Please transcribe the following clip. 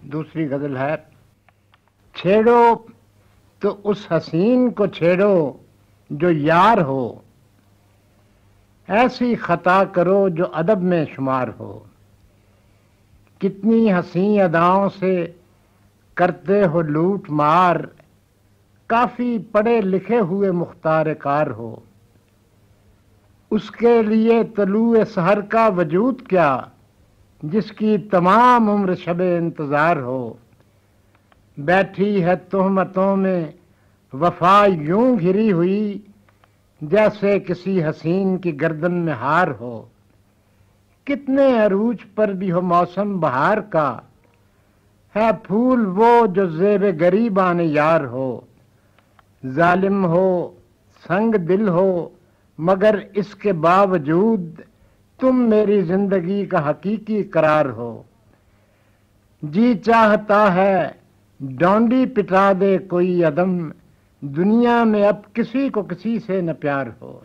دوسری غزل ہے: چھیڑو تو اس حسین کو چھیڑو جو یار ہو، ایسی خطا کرو جو ادب میں شمار ہو، کتنی حسین اداؤں سے کرتے ہو لوٹ مار، کافی پڑھے لکھے ہوئے مختار کار ہو، اس کے لیے طلوع سحر کا وجود کیا جس کی تمام عمر شب انتظار ہو، بیٹھی ہے تہمتوں میں وفا یوں گھری ہوئی جیسے کسی حسین کی گردن میں ہار ہو، کتنے عروج پر بھی ہو موسم بہار کا، ہے پھول وہ جو زیب گریبان یار ہو، ظالم ہو سنگ دل ہو مگر اس کے باوجود تم میری زندگی کا حقیقی قرار ہو، جی چاہتا ہے ڈونڈی پٹا دے کوئی عدم، دنیا میں اب کسی کو کسی سے نہ پیار ہو۔